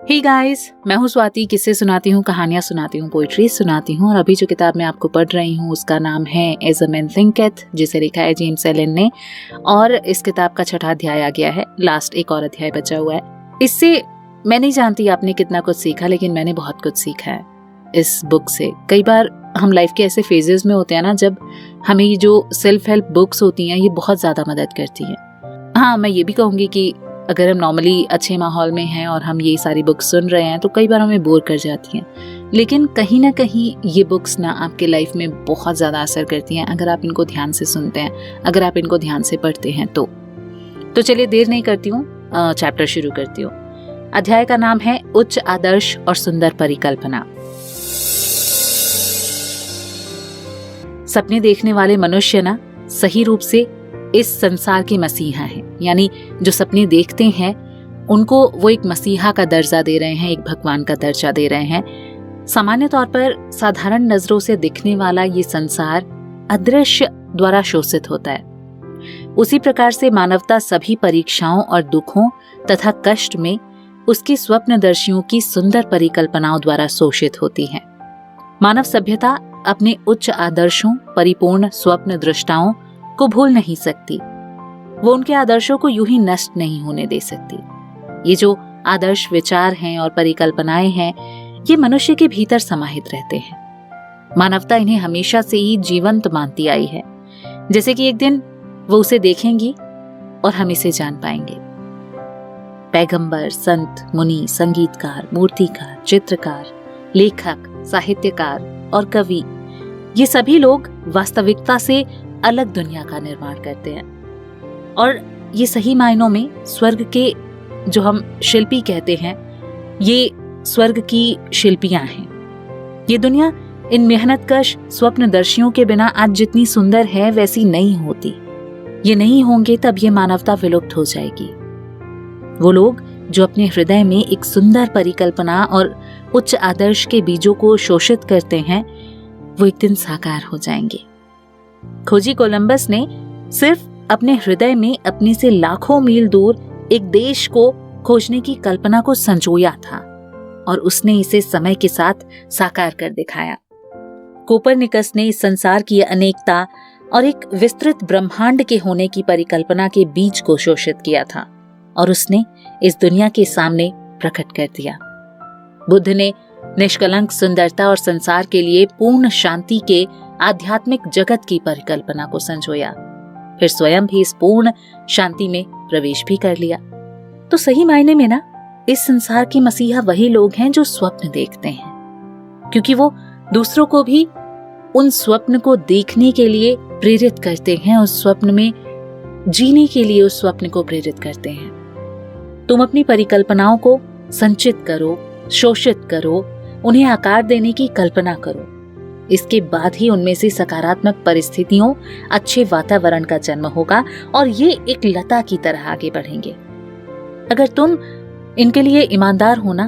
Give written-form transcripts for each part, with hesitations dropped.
Hey guys, मैं हूँ स्वाति। किस्से सुनाती हूँ, कहानियाँ सुनाती हूँ, पोइट्री सुनाती हूँ। और अभी जो किताब मैं आपको पढ़ रही हूँ उसका नाम है एज अ मैन थिंकेथ, जिसे लिखा है जेम्स एलन ने। और इस किताब का 6वां अध्याय आ गया है, लास्ट एक और अध्याय बचा हुआ है। इससे मैं नहीं जानती आपने कितना कुछ सीखा, लेकिन मैंने बहुत कुछ सीखा है इस बुक से। कई बार हम लाइफ के ऐसे फेजेस में होते हैं ना, जब हमें ये जो सेल्फ हेल्प बुक्स होती हैं ये बहुत ज़्यादा मदद करती हैं। हाँ, मैं ये भी कहूँगी कि अगर हम नॉर्मली अच्छे माहौल में हैं और हम ये सारी बुक्स सुन रहे हैं तो कई बार हमें बोर कर जाती हैं, लेकिन कहीं ना कहीं ये बुक्स ना आपके लाइफ में बहुत ज़्यादा असर करती हैं अगर आप इनको ध्यान से सुनते हैं, अगर आप इनको ध्यान से पढ़ते हैं तो चलिए देर नहीं करती हूँ, चैप्टर शुरू करती हूँ। अध्याय का नाम है उच्च आदर्श और सुंदर परिकल्पना। सपने देखने वाले मनुष्य ना सही रूप से इस संसार के मसीहा हैं, यानी जो सपने देखते हैं उनको वो एक मसीहा का दर्जा दे रहे हैं, एक भगवान का दर्जा दे रहे हैं। सामान्य तौर पर साधारण नजरों से दिखने वाला ये संसार अदृश्य द्वारा शोषित होता है। उसी प्रकार से मानवता सभी परीक्षाओं और दुखों तथा कष्ट में उसकी स्वप्नदर्शियों की सुंदर परिकल्पनाओं द्वारा शोषित होती है। मानव सभ्यता अपने उच्च आदर्शों, परिपूर्ण स्वप्न दृष्टाओं को भूल नहीं सकती। वो उनके आदर्शों को यूं ही नष्ट नहीं होने दे सकती। ये जो आदर्श विचार हैं और परिकल्पनाएं हैं, ये मनुष्य के भीतर समाहित रहते हैं। मानवता इन्हें हमेशा से ही जीवंत मानती आई है, जैसे कि एक दिन वो उसे देखेंगी और हम इसे जान पाएंगे। पैगंबर, संत, मुनि, संगीतकार, मूर्तिकार, चित्रकार, लेखक, साहित्यकार और कवि, ये सभी लोग वास्तविकता से अलग दुनिया का निर्माण करते हैं। और ये सही मायनों में स्वर्ग के जो हम शिल्पी कहते हैं, ये स्वर्ग की शिल्पियां हैं। ये दुनिया इन मेहनतकश स्वप्नदर्शियों के बिना आज जितनी सुंदर है वैसी नहीं होती। ये नहीं होंगे तब ये मानवता विलुप्त हो जाएगी। वो लोग जो अपने हृदय में एक सुंदर परिकल्पना और उच्च आदर्श के बीजों को शोषित करते हैं, वो एक दिन साकार हो जाएंगे। खोजी कोलंबस ने सिर्फ अपने हृदय में अपने से लाखों मील दूर एक देश को खोजने की कल्पना को संजोया था और उसने इसे समय के साथ साकार कर दिखाया। कोपरनिकस ने इस संसार की अनेकता और एक विस्तृत ब्रह्मांड के होने की परिकल्पना के बीज को शोषित किया था और उसने इस दुनिया के सामने प्रकट कर दिया। बुद्ध ने निष्कलंक सुंदरता और संसार के लिए पूर्ण शांति के आध्यात्मिक जगत की परिकल्पना को संजोया, फिर स्वयं भी इस पूर्ण शांति में प्रवेश भी कर लिया। तो सही मायने में ना इस संसार के मसीहा वही लोग हैं जो स्वप्न देखते हैं, क्योंकि वो दूसरों को भी उन स्वप्न को देखने के लिए प्रेरित करते हैं, उस स्वप्न में जीने के लिए उस स्वप्न को प्रेरित करते हैं। तुम अपनी परिकल्पनाओं को संचित करो, शोषित करो, उन्हें आकार देने की कल्पना करो। इसके बाद ही उनमें से सकारात्मक परिस्थितियों, अच्छे वातावरण का जन्म होगा और ये एक लता की तरह आगे बढ़ेंगे। अगर तुम इनके लिए ईमानदार हो ना,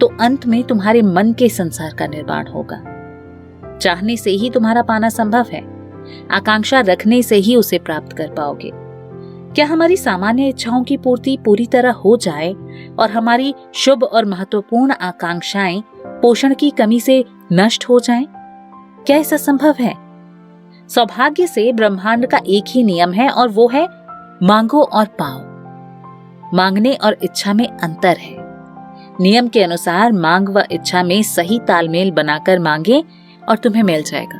तो अंत में तुम्हारे मन के संसार का निर्माण होगा। चाहने से ही तुम्हारा पाना संभव है, आकांक्षा रखने से ही उसे प्राप्त कर पाओगे। क्या हमारी सामान्य इच्छाओं की पूर्ति पूरी तरह हो जाए और हमारी शुभ और महत्वपूर्ण आकांक्षाएं पोषण की कमी से नष्ट हो जाएं? क्या ऐसा संभव है? सौभाग्य से ब्रह्मांड का एक ही नियम है और वो है मांगो और पाओ। मांगने और इच्छा में अंतर है। नियम के अनुसार मांग व इच्छा में सही तालमेल बनाकर मांगे और तुम्हें मिल जाएगा।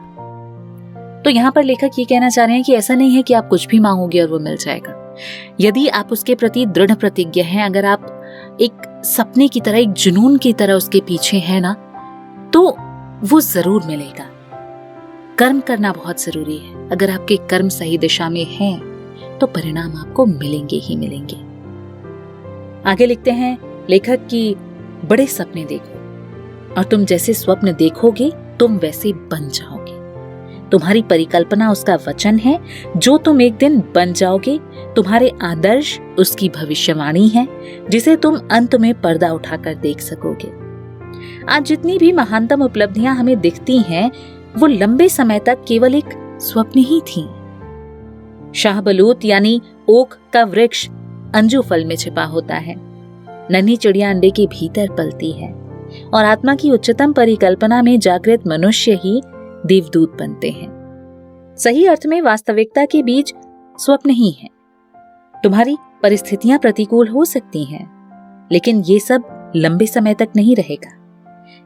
तो यहाँ पर लेखक ये कहना चाह रहे हैं कि ऐसा नहीं है कि आप कुछ भी मांगोगे और वो मिल जाएगा। यदि आप उसके प्रति दृढ़ प्रतिज्ञ हैं, अगर आप एक सपने की तरह, एक जुनून की तरह उसके पीछे हैं ना, तो वो जरूर मिलेगा। कर्म करना बहुत जरूरी है। अगर आपके कर्म सही दिशा में हैं, तो परिणाम आपको मिलेंगे ही मिलेंगे। आगे लिखते हैं लेखक कि बड़े सपने देखो और तुम जैसे स्वप्न देखोगे तुम वैसे बन जाओगे। तुम्हारी परिकल्पना उसका वचन है, जो तुम एक दिन बन जाओगे। तुम्हारे आदर्श उसकी भविष्यवाणी है, जिसे तुम अंत में पर्दा उठाकर देख सकोगे। आज जितनी भी महानतम उपलब्धियां हमें दिखती हैं, वो लंबे समय तक केवल एक स्वप्न ही थी। शाहबलूत यानी ओक का वृक्ष अंजू फल में छिपा होता है। नन्ही चिड़िया अंडे के भीतर पलती है और आत्मा की उच्चतम परिकल्पना में जागृत मनुष्य ही देवदूत बनते हैं। सही अर्थ में वास्तविकता के बीच स्वप्न ही है। तुम्हारी परिस्थितियां प्रतिकूल हो सकती हैं, लेकिन ये सब लंबे समय तक नहीं रहेगा।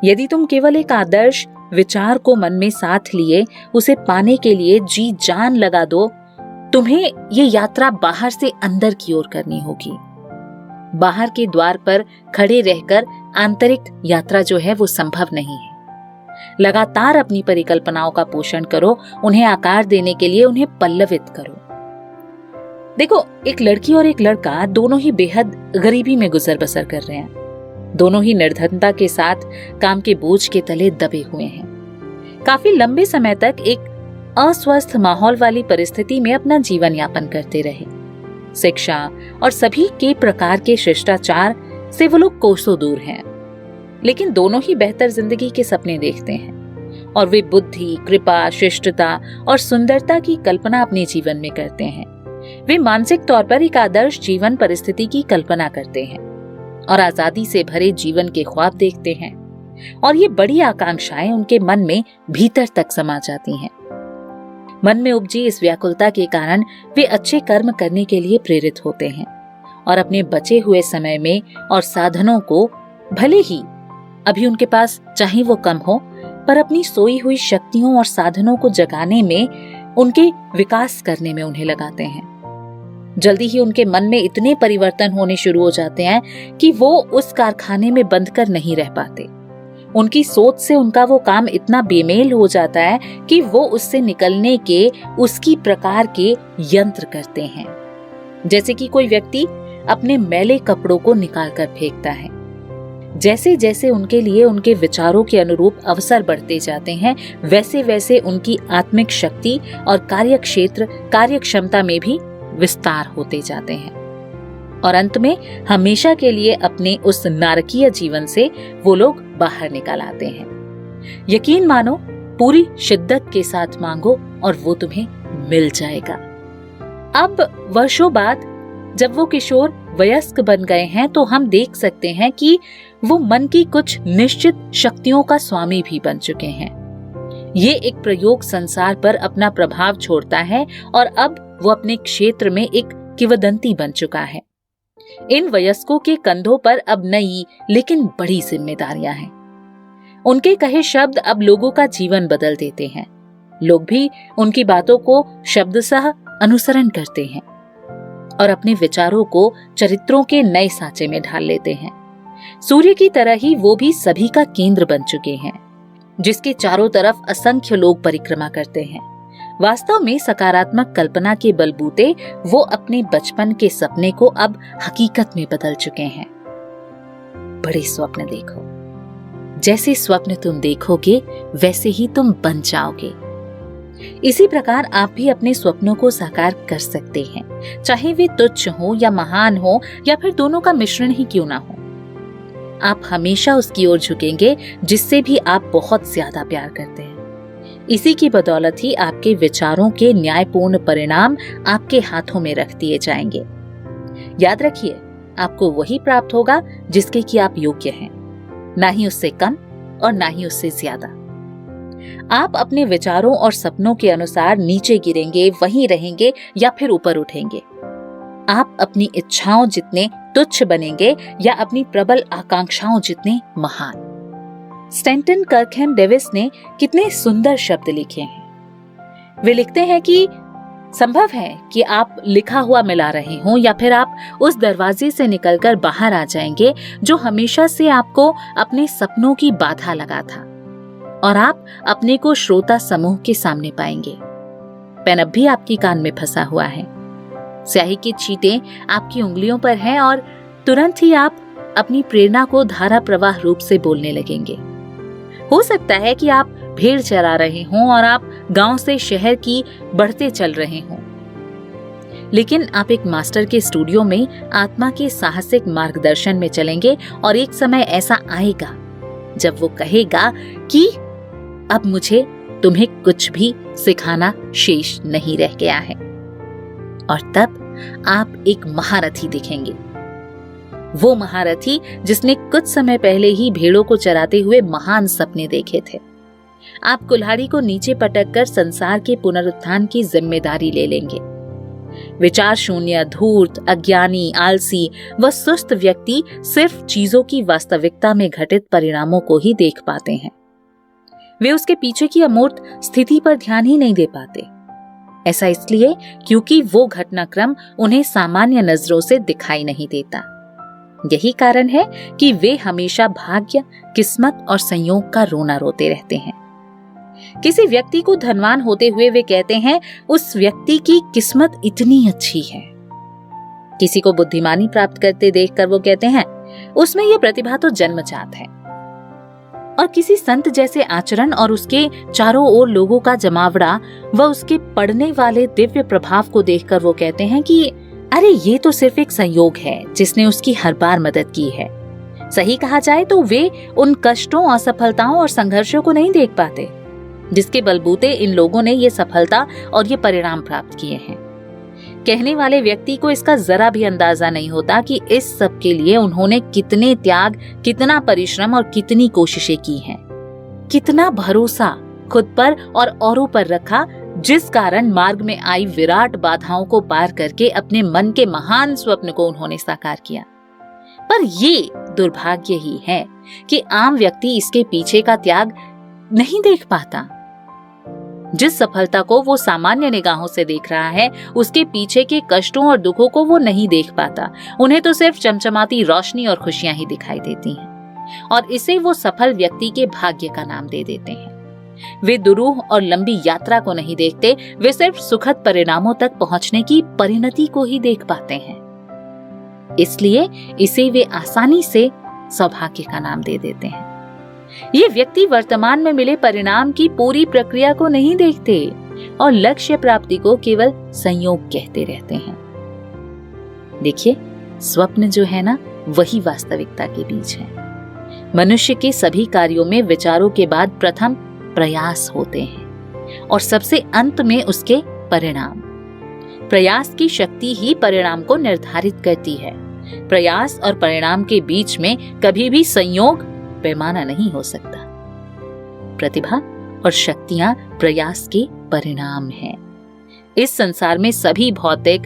यदि तुम केवल एक आदर्श विचार को मन में साथ लिए उसे पाने के लिए जी जान लगा दो, तुम्हें ये यात्रा बाहर से अंदर की ओर करनी होगी। बाहर के द्वार पर खड़े रहकर आंतरिक यात्रा जो है वो संभव नहीं है। लगातार अपनी परिकल्पनाओं का पोषण करो, उन्हें आकार देने के लिए उन्हें पल्लवित करो। देखो, एक लड़की और एक लड़का दोनों ही बेहद गरीबी में गुजर बसर कर रहे हैं। दोनों ही निर्धनता के साथ काम के बोझ के तले दबे हुए हैं। काफी लंबे समय तक एक अस्वस्थ माहौल वाली परिस्थिति में अपना जीवन यापन करते रहे। शिक्षा और सभी के प्रकार के शिष्टाचार से वो लोग कोसों दूर हैं, लेकिन दोनों ही बेहतर जिंदगी के सपने देखते हैं और वे बुद्धि, कृपा, शिष्टता और सुंदरता की कल्पना अपने जीवन में करते हैं। वे मानसिक तौर पर एक आदर्श जीवन परिस्थिति की कल्पना करते हैं और आजादी से भरे जीवन के ख्वाब देखते हैं, और ये बड़ी आकांक्षाएं उनके मन में भीतर तक समा जाती हैं। मन में उपजी इस व्याकुलता के कारण वे अच्छे कर्म करने के लिए प्रेरित होते हैं और अपने बचे हुए समय में और साधनों को, भले ही अभी उनके पास चाहे वो कम हो, पर अपनी सोई हुई शक्तियों और साधनों को जगाने में, उनके विकास करने में उन्हें लगाते हैं। जल्दी ही उनके मन में इतने परिवर्तन होने शुरू हो जाते हैं कि वो उस कारखाने में बंद कर नहीं रह पाते। उनकी सोच से उनका वो काम इतना बेमेल हो जाता है कि वो उससे निकलने के उसकी प्रकार के यंत्र करते हैं। जैसे कि कोई व्यक्ति अपने मैले कपड़ों को निकाल कर फेंकता है। जैसे जैसे उनके लिए उनके विचारों के अनुरूप अवसर बढ़ते जाते हैं, वैसे वैसे उनकी आत्मिक शक्ति और कार्यक्षेत्र, कार्यक्षमता में भी विस्तार होते जाते हैं और अंत में हमेशा के लिए अपने उस नारकीय जीवन से वो लोग बाहर निकल आते हैं। यकीन मानो, पूरी शिद्दत के साथ मांगो और वो तुम्हें मिल जाएगा। अब वर्षों बाद जब वो किशोर वयस्क बन गए हैं, तो हम देख सकते हैं कि वो मन की कुछ निश्चित शक्तियों का स्वामी भी बन चुके हैं। ये एक प्रयोग संसार पर अपना प्रभाव छोड़ता है और अब वो अपने क्षेत्र में एक किंवदंती बन चुका है। इन वयस्कों के कंधों पर अब नई लेकिन बड़ी जिम्मेदारियां हैं। उनके कहे शब्द अब लोगों का जीवन बदल देते हैं। लोग भी उनकी बातों को शब्दशः अनुसरण करते हैं और अपने विचारों को चरित्रों के नए सांचे में ढाल लेते हैं। सूर्य की तरह ही वो भी सभी का केंद्र बन चुके हैं, जिसके चारों तरफ असंख्य लोग परिक्रमा करते हैं। वास्तव में सकारात्मक कल्पना के बलबूते वो अपने बचपन के सपने को अब हकीकत में बदल चुके हैं। बड़े स्वप्न देखो। जैसे स्वप्न तुम देखोगे वैसे ही तुम बन जाओगे। इसी प्रकार आप भी अपने स्वप्नों को साकार कर सकते हैं, चाहे वे तुच्छ हो या महान हो या फिर दोनों का मिश्रण ही क्यों ना हो। आप हमेशा उसकी ओर झुकेंगे जिससे भी आप बहुत ज्यादा प्यार करते हैं। इसी की बदौलत ही आपके विचारों के न्यायपूर्ण परिणाम आपके हाथों में रख दिए जाएंगे। याद रखिए, आपको वही प्राप्त होगा जिसके कि आप योग्य हैं, ना ही उससे कम और ना ही उससे ज्यादा। आप अपने विचारों और सपनों के अनुसार नीचे गिरेंगे, वहीं रहेंगे या फिर ऊपर उठेंगे। आप अपनी इच्छाओं जितने तुच्छ बनेंगे या अपनी प्रबल आकांक्षाओं जितने महान। स्टैंटन कर्कहैम डेविस ने कितने सुंदर शब्द लिखे हैं। वे लिखते हैं कि संभव है कि आप लिखा हुआ मिला रहे हों या फिर आप उस दरवाजे से निकलकर बाहर आ जाएंगे जो हमेशा से आपको अपने सपनों की बाधा लगा था, और आप अपने को श्रोता समूह के सामने पाएंगे। पेन अब भी आपकी कान में फंसा हुआ है, स्याही के छींटे आपकी उंगलियों पर हैं और तुरंत ही आप अपनी प्रेरणा को धारा प्रवाह रूप से बोलने लगेंगे। हो सकता है कि आप भेड़ चरा रहे हों और आप गांव से शहर की बढ़ते चल रहे हों, लेकिन आप एक मास्टर के स्टूडियो में आत्मा के साहसिक मार्गदर्शन में चलेंगे और एक समय ऐसा आएगा जब वो कहेगा कि अब मुझे तुम्हें कुछ भी सिखाना शेष नहीं रह गया है, और तब आप एक महारथी दिखेंगे। वो महारथी जिसने कुछ समय पहले ही भेड़ों को चराते हुए महान सपने देखे थे। आप कुल्हाड़ी को नीचे पटक कर संसार के पुनरुत्थान की जिम्मेदारी ले लेंगे। विचार शून्य, धूर्त, अज्ञानी, आलसी व सुस्त व्यक्ति सिर्फ चीजों की वास्तविकता में घटित परिणामों को ही देख पाते हैं। वे उसके पीछे की अमूर्त स्थिति पर ध्यान ही नहीं दे पाते। ऐसा इसलिए क्योंकि वो घटनाक्रम उन्हें सामान्य नजरों से दिखाई नहीं देता। यही कारण है कि वे हमेशा भाग्य, किस्मत और संयोग का रोना रोते रहते हैं। किसी व्यक्ति को धनवान होते हुए वे कहते हैं उस व्यक्ति की किस्मत इतनी अच्छी है। किसी को बुद्धिमानी प्राप्त करते देखकर वो कहते हैं उसमें यह प्रतिभा तो जन्मजात है। और किसी संत जैसे आचरण और उसके चारों ओर लोगों का जमावड़ा व उसके पड़ने वाले दिव्य प्रभाव को देखकर वो कहते हैं कि अरे ये तो सिर्फ एक संयोग है जिसने उसकी हर बार मदद की है। सही कहा जाए तो वे उन कष्टों, असफलताओं और संघर्षों को नहीं देख पाते जिसके बलबूते इन लोगों ने ये सफलता और ये परिणाम प्राप्त किए हैं। कहने वाले व्यक्ति को इसका जरा भी अंदाजा नहीं होता कि इस सब के लिए उन्होंने कितने त्याग, कितना परिश्रम और कितनी कोशिशें की हैं। कितना भरोसा खुद पर और औरों पर रखा, जिस कारण मार्ग में आई विराट बाधाओं को पार करके अपने मन के महान स्वप्न को उन्होंने साकार किया। पर ये दुर्भाग्य ही है कि आम व्यक्ति इसके पीछे का त्याग नहीं देख पाता। जिस सफलता को वो सामान्य निगाहों से देख रहा है, उसके पीछे के कष्टों और दुखों को वो नहीं देख पाता। उन्हें तो सिर्फ चमचमाती रोशनी और खुशियां ही दिखाई देती हैं और इसे वो सफल व्यक्ति के भाग्य का नाम दे देते हैं। वे दुरूह और लंबी यात्रा को नहीं देखते, वे सिर्फ सुखद परिणामों तक पहुंचने की परिणति को ही देख पाते हैं। इसलिए इसे वे आसानी से सौभाग्य का नाम दे देते हैं। ये व्यक्ति वर्तमान में मिले परिणाम की पूरी प्रक्रिया को नहीं देखते और लक्ष्य प्राप्ति को केवल संयोग कहते रहते हैं। देखिए, स्वप्न जो है ना, वही वास्तविकता के बीच है। मनुष्य के सभी कार्यों में विचारों के बाद प्रथम प्रयास होते हैं और सबसे अंत में उसके परिणाम। प्रयास की शक्ति ही परिणाम को निर्धारित करती है। प्रयास और परिणाम के बीच में कभी भी संयोग पैमाना नहीं हो सकता। प्रतिभा और शक्तियां प्रयास के परिणाम हैं। इस संसार में सभी भौतिक,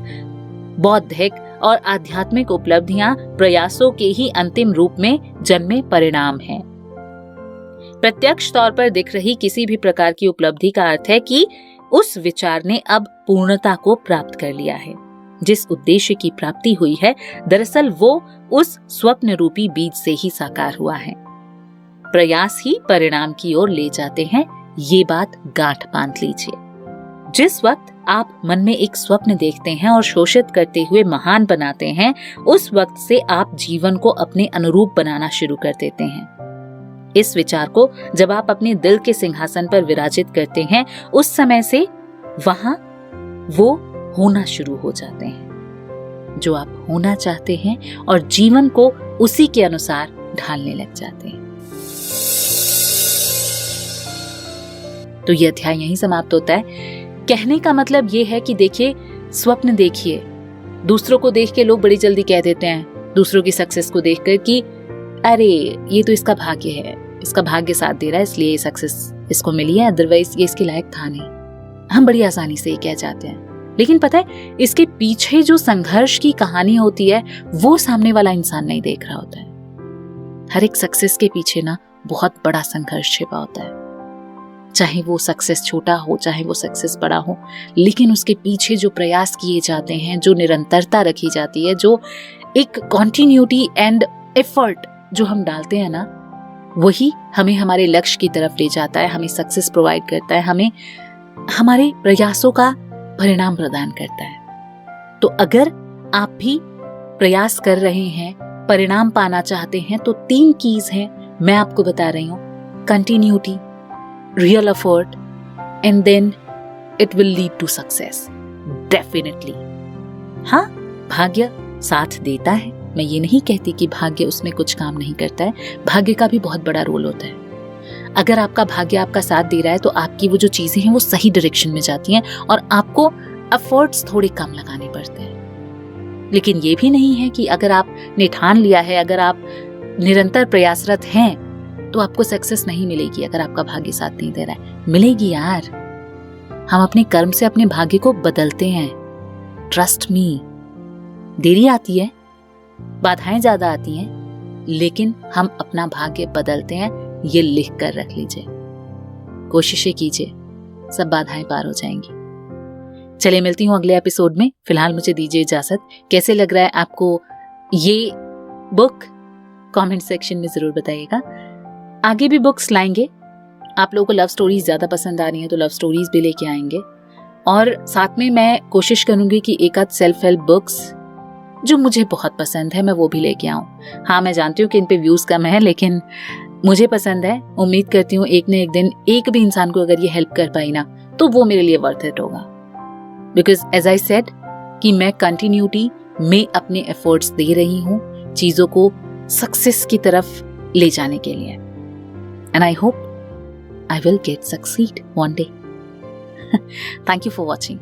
बौद्धिक और आध्यात्मिक उपलब्धियां प्रयासों के ही अंतिम रूप में जन्मे परिणाम हैं। प्रत्यक्ष तौर पर दिख रही किसी भी प्रकार की उपलब्धि का अर्थ है कि उस विचार ने अब पूर्णता को प्राप्त कर लिया है। जिस उद्देश्य की प्राप्ति हुई है, दरअसल वो उस स्वप्न रूपी बीज से ही साकार हुआ है। प्रयास ही परिणाम की ओर ले जाते हैं, ये बात गांठ बांध लीजिए। जिस वक्त आप मन में एक स्वप्न देखते हैं और शोषित करते हुए महान बनाते हैं, उस वक्त से आप जीवन को अपने अनुरूप बनाना शुरू कर देते हैं। इस विचार को जब आप अपने दिल के सिंहासन पर विराजित करते हैं, उस समय से वहां वो होना शुरू हो जाते हैं जो आप होना चाहते हैं और जीवन को उसी के अनुसार ढालने लग जाते हैं। तो यह अध्याय यहीं समाप्त होता है। कहने का मतलब यह है कि देखिए, स्वप्न देखिए। दूसरों को देख के लोग बड़ी जल्दी कह देते हैं, दूसरों की सक्सेस को देखकर, कि अरे ये तो इसका भाग्य है, इसका भाग्य साथ दे रहा है इसलिए ये सक्सेस इसको मिली है, अदरवाइज ये इसके लायक था नहीं। हम बड़ी आसानी से ये कह जाते हैं, लेकिन पता है इसके पीछे जो संघर्ष की कहानी होती है वो सामने वाला इंसान नहीं देख रहा होता है। हर एक सक्सेस के पीछे ना बहुत बड़ा संघर्ष छिपा होता है। चाहे वो सक्सेस छोटा हो, चाहे वो सक्सेस बड़ा हो, लेकिन उसके पीछे जो प्रयास किए जाते हैं, जो निरंतरता रखी जाती है, जो एक कॉन्टिन्यूटी एंड एफर्ट जो हम डालते हैं ना, वही हमें हमारे लक्ष्य की तरफ ले जाता है, हमें सक्सेस प्रोवाइड करता है, हमें हमारे प्रयासों का परिणाम प्रदान करता है। तो अगर आप भी प्रयास कर रहे हैं, परिणाम पाना चाहते हैं, तो 3 कीज हैं, मैं आपको बता रही हूँ। Continuity, real effort, and then it will lead to success. Definitely. हाँ, भाग्य साथ देता है। मैं ये नहीं कहती कि भाग्य उसमें कुछ काम नहीं करता है। भाग्य का भी बहुत बड़ा रोल होता है। अगर आपका भाग्य आपका साथ दे रहा है तो आपकी वो जो चीजें हैं वो सही डायरेक्शन में जाती हैं और आपको एफर्ट्स थोड़े कम लगाने पड़ते हैं। लेकिन ये भी नहीं है कि अगर आपने ठान लिया है, अगर आप निरंतर प्रयासरत हैं, तो आपको सक्सेस नहीं मिलेगी। अगर आपका भाग्य साथ नहीं दे रहा है, मिलेगी यार। हम अपने कर्म से अपने भाग्य को बदलते हैं। Trust me. देरी आती है, बाधाएं ज्यादा आती हैं, लेकिन हम अपना भाग्य बदलते हैं। ये लिख कर रख लीजिए, कोशिशें कीजिए, सब बाधाएं पार हो जाएंगी। चलिए मिलती हूँ अगले एपिसोड में। फिलहाल मुझे दीजिए इजाजत। कैसे लग रहा है आपको ये बुक, कमेंट सेक्शन में जरूर बताइएगा। आगे भी बुक्स लाएंगे। आप लोगों को लव स्टोरीज ज्यादा पसंद आ रही हैं तो लव स्टोरीज भी लेके आएंगे, और साथ में मैं कोशिश करूंगी कि एक आध सेल्फ हेल्प बुक्स जो मुझे बहुत पसंद है मैं वो भी लेके आऊं। हाँ, मैं जानती हूँ कि इन पे व्यूज कम है, लेकिन मुझे पसंद है। उम्मीद करती हूँ एक न एक दिन एक भी इंसान को अगर ये हेल्प कर पाई ना, तो वो मेरे लिए वर्थ इट होगा। बिकॉज एज आई सेड कि मैं कंटिन्यूटी में अपने एफर्ट्स दे रही हूँ चीजों को सक्सेस की तरफ ले जाने के लिए, and I hope I will get succeed one day. Thank you for watching.